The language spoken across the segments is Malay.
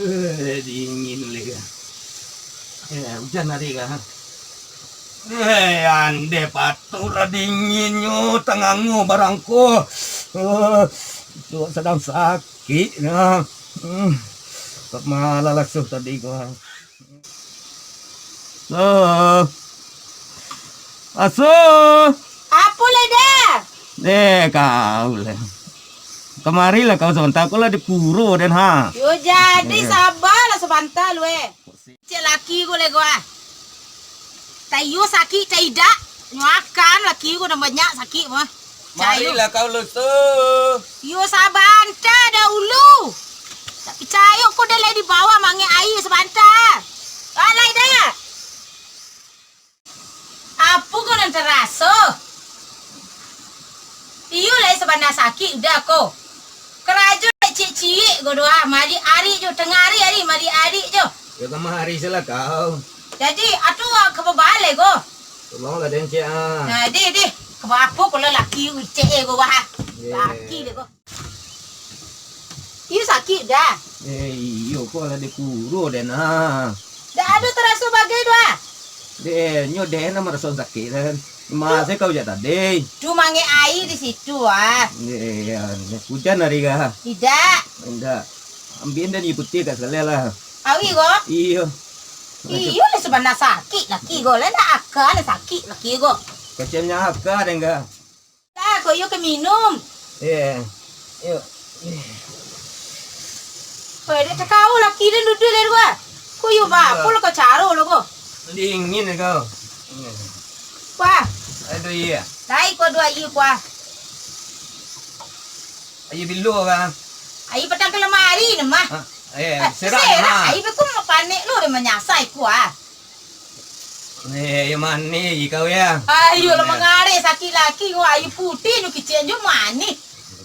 Dingin lagi. Hujan hari kan. Ande patura dinginnya tengahmu barangku. Itu sedang sakit. Malah langsung tadi gua. Asu. Apa lah dah? Kau lah. Kemari lah kau sebentar, aku lah di puro dan ha. Yo jadi sabarlah sebentar lu Cik laki gue lego tayo sakit tidak nyuakan laki gue banyak sakit mah. Marilah kau lusuh. Yo sabanta dahulu. Tak percaya aku dah di bawah mangi air sebentar. Alai dah. Apa kau nak terasa? Iyo lah sebenarnya sakit udah kau. Kerajaan cik-cik gue doa. Mari hari je tengah hari mari hari je. Ya kemari salah kau. Jadi atu ke balik go. Tolong lah den cik ah. Nah, di. Ke apa kalau laki cik go wah. Laki dia go. Iyo sakit dah. Iyo kau lah di puro den ha. Dah ada terasa bagai doa. Nyo den merasa sakit kan. Masa kau jatuh tadi. Tu mangi air di situ ah. Hujan hari kah? Tidak. Enggak. Ambil dan ikuti kat sekali lah. Awi go. Iyo. Iyo lah sebenarnya sakit laki go. Lah nak akan sakit laki go. Kecilnya apa enggak? Dah kau yo ke minum. Iyo. Kau ada kau laki dan duduk le gua. Kau yo ba, kau lo kau caro lo go. Dingin kau. Wah. Aduh iya. Dai kau dua iyo kuah. Ayo bilu kan? Air petang ke lemari ni mah. Serak air betul mau panik lu dia menyasai kuah. Yang mana kau ya? Ayo lah mengare sakit laki gua air putih nu kicen jo mani.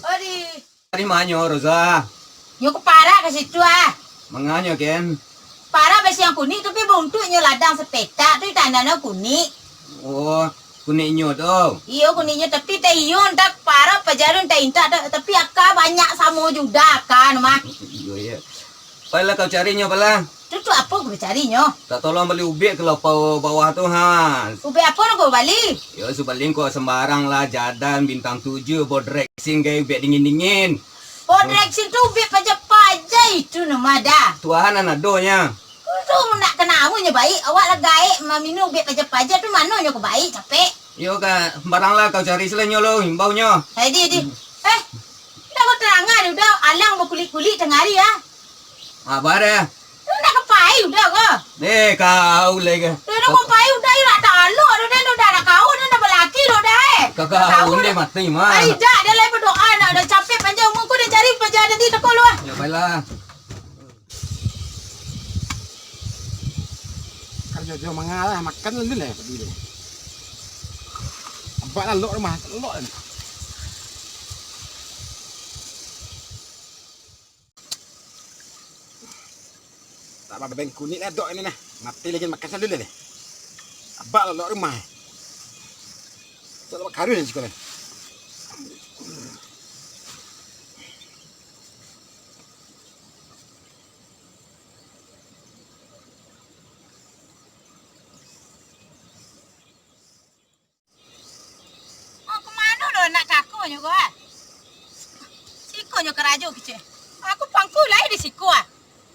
Adi. Dari mana Rosa? Yo ke parah ke situ ah. Menganya kan? Parah besi yang kuning tapi buntuknya ladang sepeta tu tandanya kuning. Oh, kuningnya tu. Iyo kuningnya tapi teh iyo ndak parah pajarun teh inta tapi akak banyak samo juga kan mah. Iya. Pala kau carinya pala. Itu apa kau carinya? Tak tolong beli ubi ke laupau bawah tu ha. Ubi apa nak kau balik? Ya sebaling kau sembarang lah jadan bintang 7 bodrek sing gay ubi dingin-dingin. Bodrek situ ubi paja-paja itu nama dah. Tuhan anak donya. Tu nak kena amunya baik. Awak lah gaik minum ubi paja-paja tu mana nya kau baik capek. Yo ka sembarang lah kau cari selenya lo himbaunya. Di. Dah kau terangan udah alang berkulit-kulit tengah hari ya. Apa dah? Tu nak kepai udah kau. Kau lagi. Tu nak kepai udah ya tak alok tu dah nak kau dah berlaki tu dah. Kau dia mati mah. Ai dah dia lai berdoa nak dah capek panjang umur kau dah cari paja nanti tekol lu. Ya baiklah. Kerja mengalah makan dulu lah tadi tu. Abang lah lok rumah, lok ni. Tak apa beng kuning lah dok ini nah. Mati lagi makan dulu ni. Abang lah lok rumah. Tak apa karun ni sekolah. Juga. Siko nyo kerajo kice. Aku pangku lai di siko ah.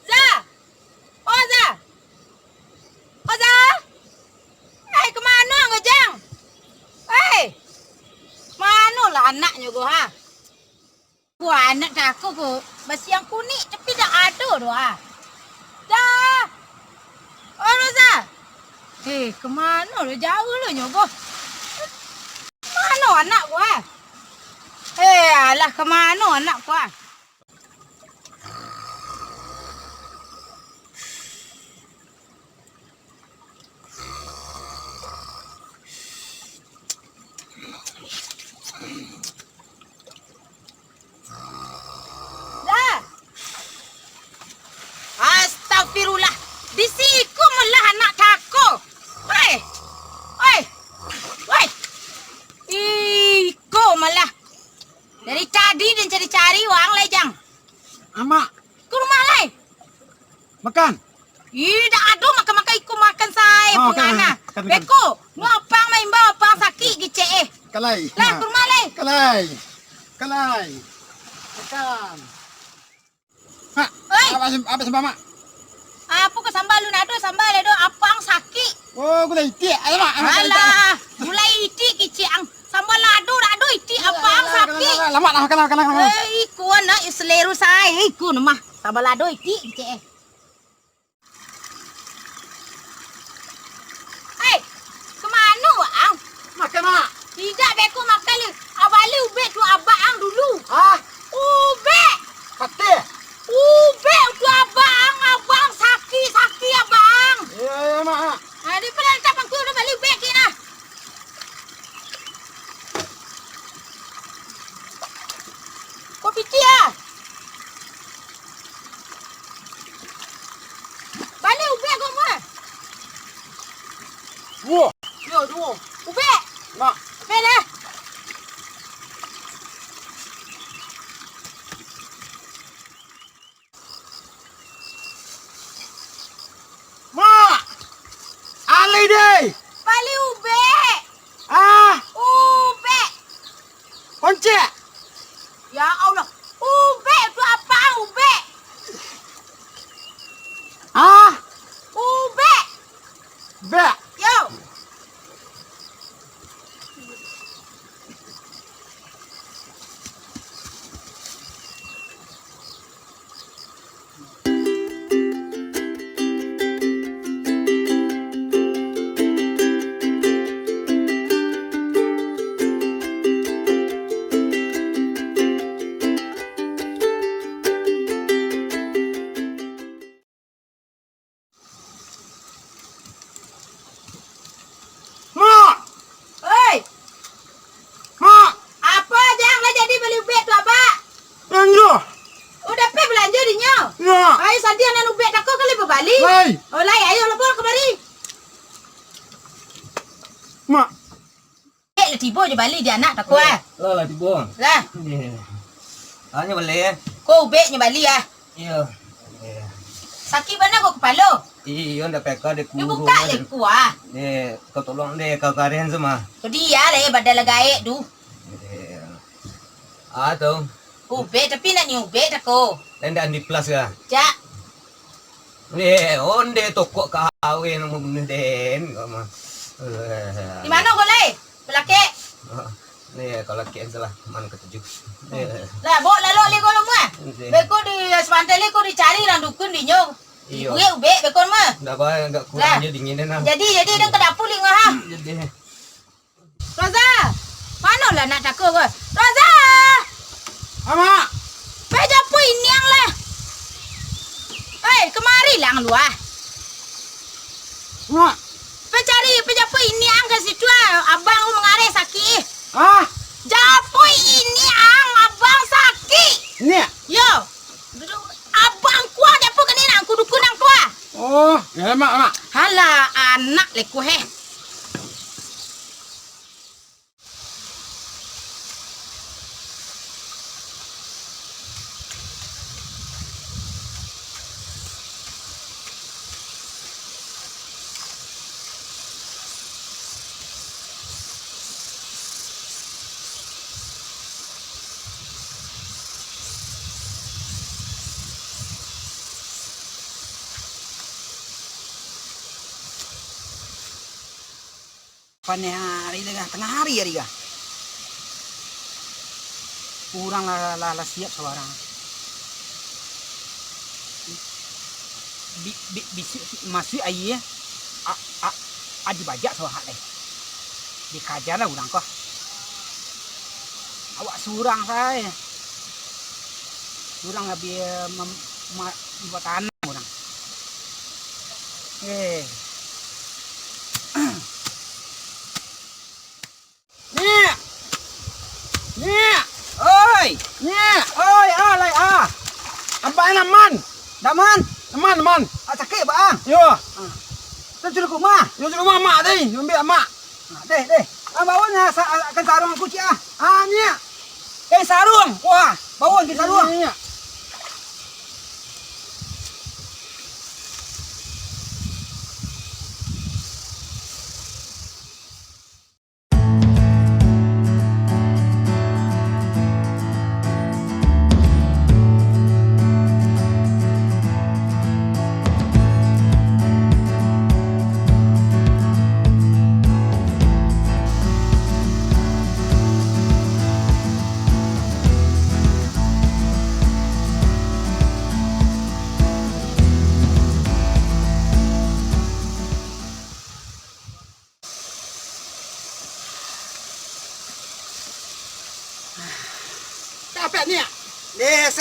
Za. Oh Za. Oh Za. Hai kemana ngojang? Hei. Mana lah anaknya gua ha? Gua anak aku gua basi yang kuning tapi dah ada doa. Za. Oh Za. Kemana lu jauh lu nyogo? Mana anak gua? Alah kemana anak gua? Dah. Astagfirullah. Disiku malah anak tako. Hei. Iko malah. Dari tadi dan cari-cari uang lah Makan. Ida aduh makan iku makan saya Oh, pengana. makan. Beko, nu apang main bawa apang sakit gice Kalai. Lah ke rumah le. Kalai. Kalai. Makan. Ha, Oi. apa sambal mak? Apa ke sambal lu nado sambal le do apang sakit. Oh, gulai itik. Ayo mak. Alah, mulai itik gice ang sambal lado itik apang sakit. Lama lah makan. Eh, iku na isleru saya iku mah sambal lado itik gice. Kemana ang? Makan mak. Tidak beko makan le. Awali ube tu abang dulu. Ah, Ube. pate. Ube tu abang sakit abang. Ya mak. Ada pelan tapang ku udah balik ube kina. Kopi tia. Balik ube kau mah. Wah, Yo, ube. mak. Ube lah. Mak. Alai deh. Balik ube. Ah, Ube. kunci. Ya Allah. Ube tu apa ube? Ah, Ube. be. Yo. Mak. Hei, Mak. apa janganlah jadi beli ube tu abak? Yang Udah pe belanja dinya. ya. Ayo santi anak ube tak kau kali berbalik. Lai. Oh lai, ayo lapor kemari. Mak. Lah tiba je balik dia anak tak kau ah. Lah tiba. Lah, Hanya boleh. kau ube nya balik ah. Iya. Sakit mana kau kepala? Iya, ndak peka de Dia kuru. buka le ku ah. Kau tolong deh kau karian semua. Kau dia le badal gaek tu. Atau Ube tapi nak ni ube tak kau. tenda di plus ya. Cak, Onde toko kawin mun den mah. di mana kau le? Belakek. Kalau kian salah mana ketujuh. Lah, bawa lalu le kau mah. Beko di sepantai le kau dicari orang dukun di nyo. Iya. Ube beko mah. Ndak apa enggak kurang aja dingin nah. Jadi dan ke dapur li ngah. Jadi Roza, mana lah nak takut kau? Roza, Mak. beja pui niang lah. Hei, kemari lah luar. Mak. Pencari beja pui niang ke situ ah. Abang mengarai sakit. Ah, Japui ini ang abang sakit. ni. Yo, abang kuah dapur ke ni nak kudu kunang kuah. Oh, ya mak. Halah anak leku he. Pane hari dah tengah hari hari dah. Kurang lah siap seorang. Bisi masih ayah. Aji bajak seorang deh. Dikajar lah urang kok. Awak surang saya. Urang lebih buat tanah urang. oi, Oi, alai Abang naman. Naman. Sakit bang. Yo. Tu suruh rumah. Yo suruh mak tadi, yo ambil mak. Deh. Bawa ni akan sarung aku cik ah. Nya. Sarung. Wah, bawa ke sarung. Nya.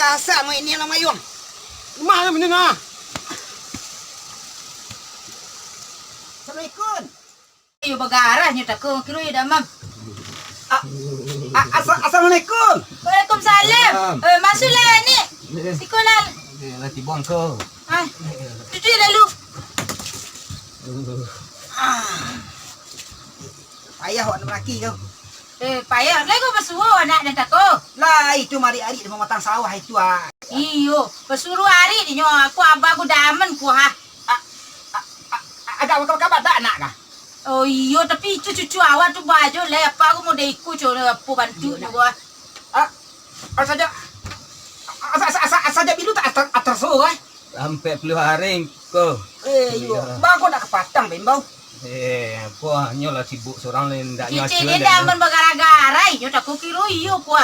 kasar mau ini lah mayung. Mana menengah? Assalamualaikum. Ayo bagara nyo tako kiro ya damam. Assalamualaikum. Waalaikumsalam. Masuklah ni. Sekolah. Nanti buang kau. Ah. Duduk lalu. Payah awak nak lelaki kau. Payah lah kau bersuruh anak dan tako. Lah itu mari-ari dia mematang sawah itu ah. Iyo, bersuruh hari ni nyo aku abah aku daman ku ha. Agak kabar tak nak kah? Oh iyo, tapi cucu awak tu baju lah apa aku mau ikut cuma apa bantu ni gua. Saja saja bilu tak atas so eh. Sampai 10 hari kau. Yo, bago nak kepatang bembau. Aku nyolah sibuk seorang lain tak nyacu. Cici ni daman bagara-gara nyo tako kiro iyo ku.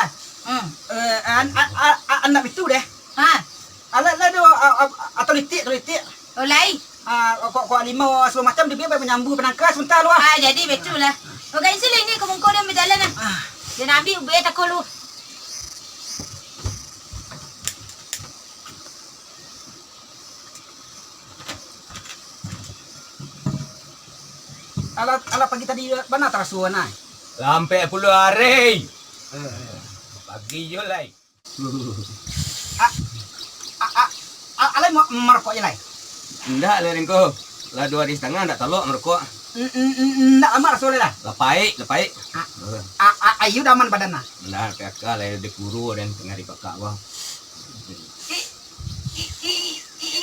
Anak itu deh. Ha. Ala do atau litik. Oh lai. Kok lima semua macam dia biar menyambu penangkas sebentar lu ah. Jadi betul lah. Oh guys ini kemungko dia berjalan lah. Dia nabi ubay tako lu. Ala pagi tadi mana terasuan ah. Sampai 10 hari. Pagi je lai. Ala mau merokok je lai. Ndak lah kau. Lah 2 hari setengah ndak telok merokok. Ndak lama rasuan lah. Lepai. Ayu daman badan nah. Ndak kakak lah dia kuru dan tengah di kakak gua.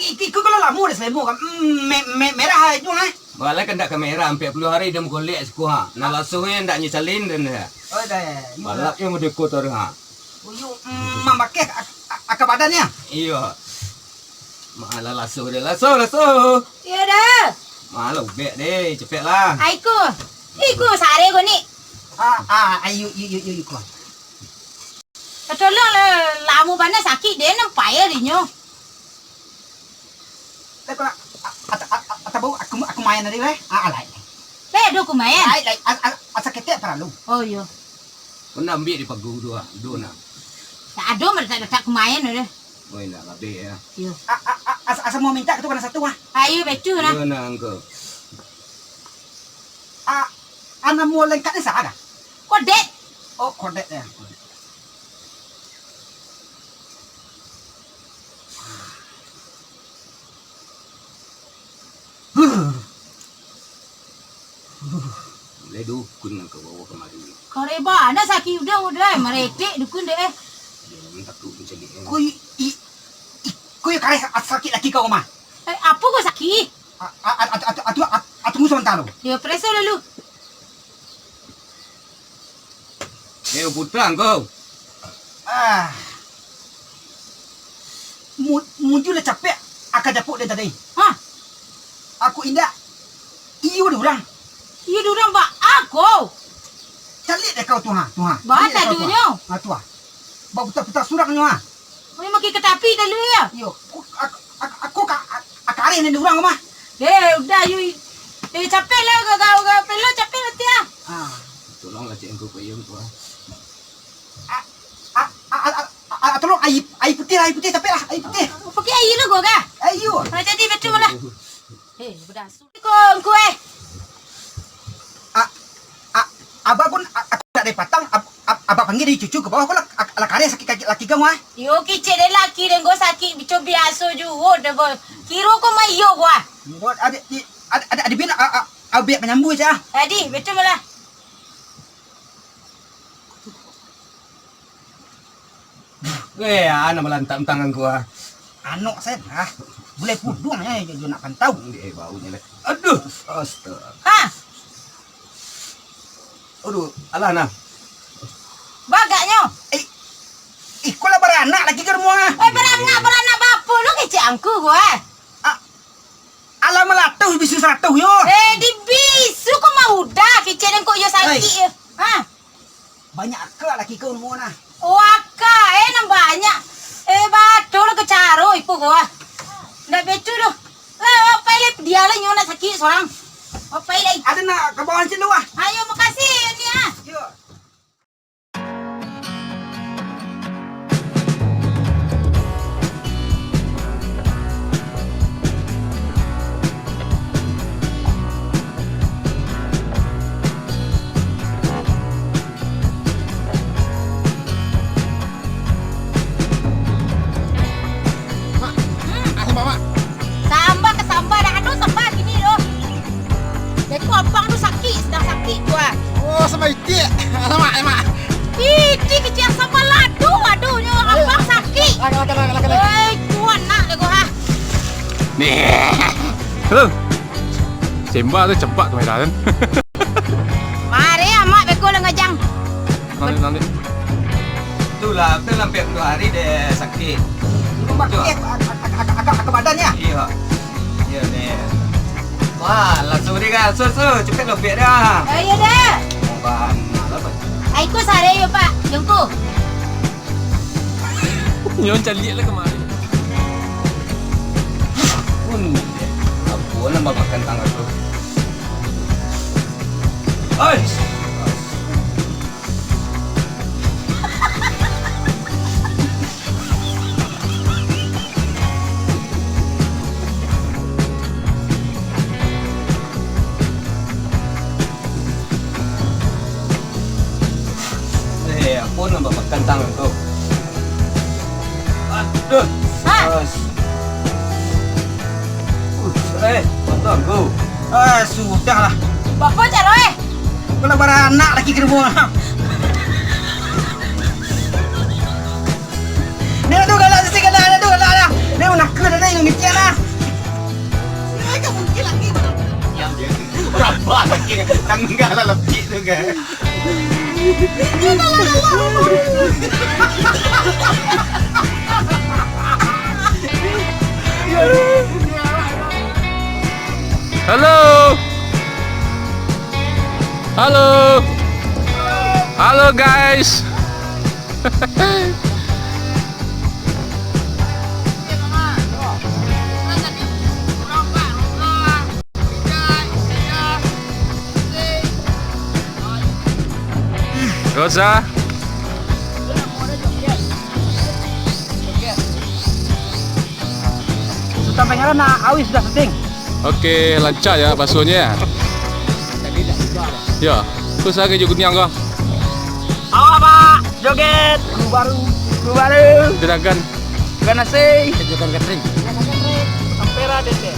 Iku kalau lamu deh selemu kan merah itu lah. Malah kan ndak kamera sampai 10 hari dia mengolek sekuha. Nah langsungnya ndak nyicalin dan dah. Oh dah. Malah yang mau dekotor ha. Uyu memakai akak badannya. Iya. Malah langsung dia langsung. Ya dah. Malah ubek deh, cepatlah. Iku sare ko ni. Ayu kau. Tolong lah lamu bana sakit dia nampak ya dinyo. Lepas bau aku main tadi leh. Alai. Leh do kumayan. Alai asa ketek perlu. Oh yo. Kau nak ambil di pagu dua nak. Tak ada mereka kumayan dah. Oh nak habis ya. Yo. Asa mau minta itu kena satu ah. Ayo betul lah. Yo nak engkau. Ana mau lengkapnya sah dah. Kodet. Oh kodet ya. Boleh dukun kau bawa kemari. Koreba ana sakit udah meretik dukun deh. Dia takut macam ni. Kuy kare sakit lagi kau mah. Apa kau sakit? Tunggu sebentar lo. Ya preso dulu. Putra kau. Muncul capek akan japuk dia tadi. Hah? Aku indah. Iyo dia orang. Iya durang ba aku. Calik deh kau tu ha. Ba tadunya. Tu ah. Ba putar surangnya ha. Mau maki ketapi dulu ya. Yo, aku akare ni orang mah. Udah yuk. Capek lah kau pelo capek nanti ya. Tolonglah cik engkau kau yang tua. Tolong air putih capek lah, air putih. Pakai air lu kau kah? Ayo. Jadi betul lah. Berdasu. Kau. Abah pun aku tak ada patang. Abah panggil dia cucu ke bawah. Aku lah karya sakit kaki laki kamu ah. Yo kicik dia laki dan gua sakit bicu biasa juga dah boy. Kira kau mai yo gua. Ada bin biar menyambung saja. Tadi betul lah. Ana melantam tangan gua. Anak saya boleh pudung ya dia nak pantau. Baunya leh. Aduh, astaga. Ha? Aduh, alah nah. Bagaknya. Kau lah beranak lagi ke rumah. Beranak bapa lu kecik angku gua. Alah melatuh bisu 100 yo. Di bisu kau mau udah kecik dan kau yo sakit ya. Ha? Banyak ke lagi kau rumah nah. Waka, nang banyak. Batu lu kecaro ipu gua. Ndak betul lu. Apa ile dia lah nyona sakit seorang. Apa ile? Ada nak ke bawah sini wah. Ayo makasih ni ah. Yo. Oi, cik. Alamak. Iti kecil sama ladu. Aduh, nyo abang sakit. Lagi. Hei, tuan nak deh gua ha. Halo. Sembah tu cepat tu Medan. Mari amak beko lah ngajang. Nanti. Itulah, aku hampir 2 hari dia sakit. Agak badannya. Iya. Iya deh. Wah, langsung dia kan. Cepat lebih dah. Ayo dah. Bahan apa? Aiku sare yo Pak. Jengku. Nyon cari lah kemarin. Pun aku nambah makan tangga tu. Oi. Aku nambah makan tangga tu. Aduh. Ha. Potong go. Sudahlah. Bapa caroe. Kena beranak lagi ke rumah. Dia tu galak sisi galak dah. Dia nak ke dah yang ngecek lah. Mereka mungkin lagi. Yang dia berapa lagi? Tanggal lah lebih tu kan. Halo. Halo. Halo guys. Rosa. Sudah pengen nak awis sudah setting. Oke, lancar ya baksonya ya. Ya, terus lagi juga niang kau. Awak Pak, joget. Baru. Juragan. Bukan nasi. Joget catering. Ampera deh.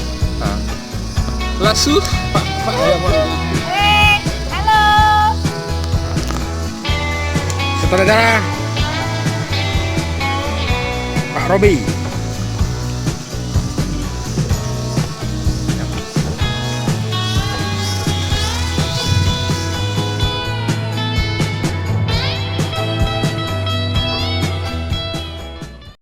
Lasu. Hei, halo. Sutradara Pak Robi.